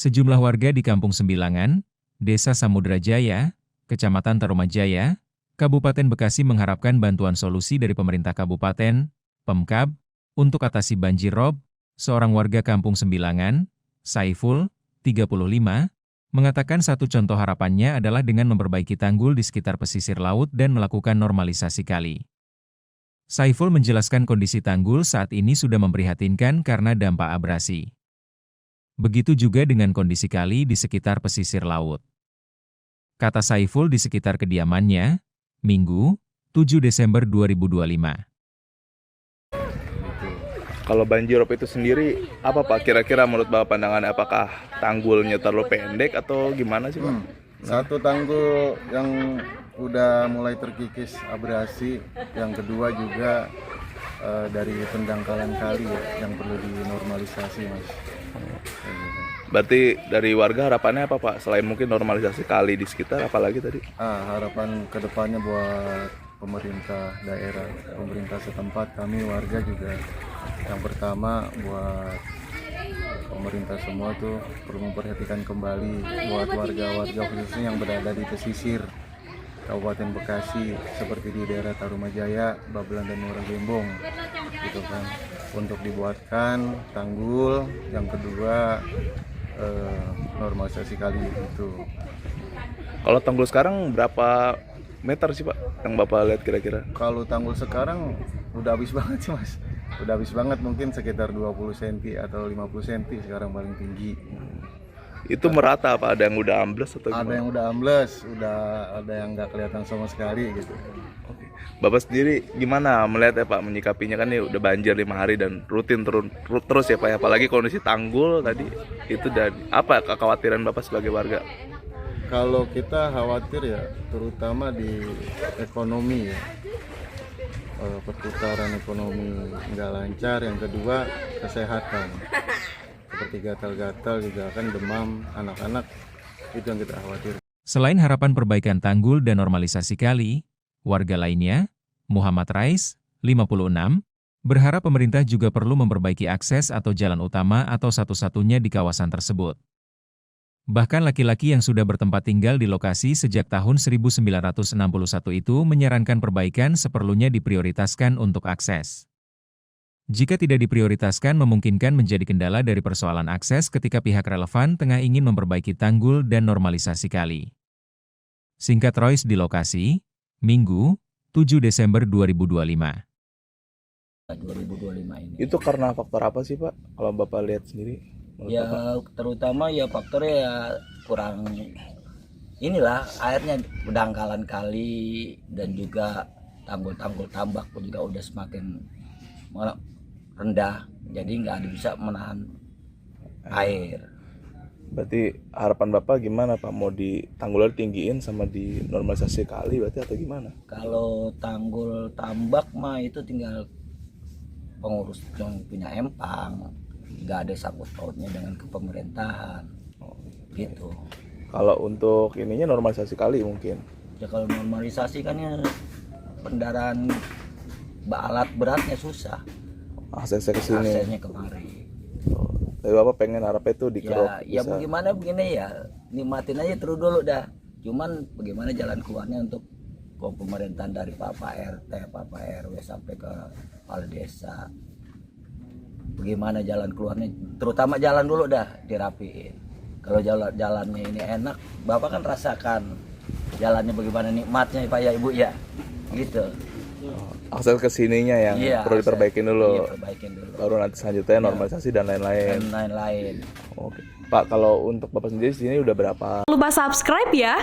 Sejumlah warga di Kampung Sembilangan, Desa Samudra Jaya, Kecamatan Tarumajaya, Kabupaten Bekasi mengharapkan bantuan solusi dari pemerintah kabupaten, Pemkab, untuk atasi banjir rob. Seorang warga Kampung Sembilangan, Saiful, 35, mengatakan satu contoh harapannya adalah dengan memperbaiki tanggul di sekitar pesisir laut dan melakukan normalisasi kali. Saiful menjelaskan kondisi tanggul saat ini sudah memprihatinkan karena dampak abrasi. Begitu juga dengan kondisi kali di sekitar pesisir laut. Kata Saiful di sekitar kediamannya, Minggu, 7 Desember 2025. Kalau banjir rob itu sendiri, apa Pak? Kira-kira menurut Bapak pandangannya, apakah tanggulnya terlalu pendek atau gimana sih Pak? Satu tanggul yang udah mulai terkikis abrasi, yang kedua juga dari pendangkalan kali ya, yang perlu dinormalisasi Mas. Berarti dari warga harapannya apa Pak? Selain mungkin normalisasi kali di sekitar, apalagi tadi? Harapan kedepannya buat pemerintah daerah, pemerintah setempat, kami warga juga yang pertama buat pemerintah semua tuh perlu memperhatikan kembali buat warga-warga khususnya yang berada di pesisir Kabupaten Bekasi seperti di daerah Tarumajaya, Babelan dan Muara Gembong gitu kan, untuk dibuatkan tanggul, yang kedua normalisasi kali itu. Kalau tanggul sekarang berapa meter sih Pak yang Bapak lihat kira-kira? Kalau tanggul sekarang udah habis banget sih Mas. Udah habis banget, mungkin sekitar 20 cm atau 50 cm sekarang paling tinggi. Itu merata apa? Ada yang udah ambles atau gimana? Ada yang udah ambles, udah ada yang nggak kelihatan sama sekali gitu. Oke. Bapak sendiri gimana melihat ya Pak, menyikapinya? Kan ini udah banjir 5 hari dan rutin terus ya Pak ya? Apalagi kondisi tanggul tadi itu, dan apa kekhawatiran Bapak sebagai warga? Kalau kita khawatir ya terutama di ekonomi ya, perputaran ekonomi nggak lancar, yang kedua kesehatan seperti gatal-gatal juga kan, demam anak-anak, itu yang kita khawatir. Selain harapan perbaikan tanggul dan normalisasi kali, warga lainnya, Muhammad Rais, 56, berharap pemerintah juga perlu memperbaiki akses atau jalan utama atau satu-satunya di kawasan tersebut. Bahkan laki-laki yang sudah bertempat tinggal di lokasi sejak tahun 1961 itu menyarankan perbaikan seperlunya diprioritaskan untuk akses. Jika tidak diprioritaskan, memungkinkan menjadi kendala dari persoalan akses ketika pihak relevan tengah ingin memperbaiki tanggul dan normalisasi kali. Singkat Royce di lokasi, Minggu, 7 Desember 2025. 2025 ini. Itu karena faktor apa sih Pak, kalau Bapak lihat sendiri? Ya terutama ya faktornya ya kurang inilah, airnya dangkalan kali dan juga tanggul-tanggul tambak pun juga udah semakin rendah, jadi nggak ada bisa menahan air. Berarti harapan Bapak gimana Pak? Mau di tanggulnya tinggiin sama di normalisasi kali berarti atau gimana? Kalau tanggul tambak mah itu tinggal pengurus yang punya empang, nggak ada sangkut pautnya dengan kepemerintahan. Gitu. Kalau untuk ininya normalisasi kali mungkin. Ya kalau normalisasi kan ya kendaraan alat beratnya susah. Aksesnya ke sini. Aksesnya kemari. Tapi Bapak pengen harapnya itu dikerok. Ya bagaimana begini ya, nikmatin aja terus dulu dah. Cuman bagaimana jalan keluarnya untuk pemerintahan dari Pak RT, Pak RW sampai ke kepala desa. Bagaimana jalan keluarnya, terutama jalan dulu dah dirapiin. Kalau jalannya ini enak, Bapak kan rasakan jalannya bagaimana nikmatnya Pak ya Ibu ya, gitu. Akses ke sininya yang perlu diperbaikin dulu. Iya, perbaikin dulu. Baru nanti selanjutnya normalisasi dan lain-lain. Oke. Pak, kalau untuk Bapak sendiri sini udah berapa? Lupa subscribe ya.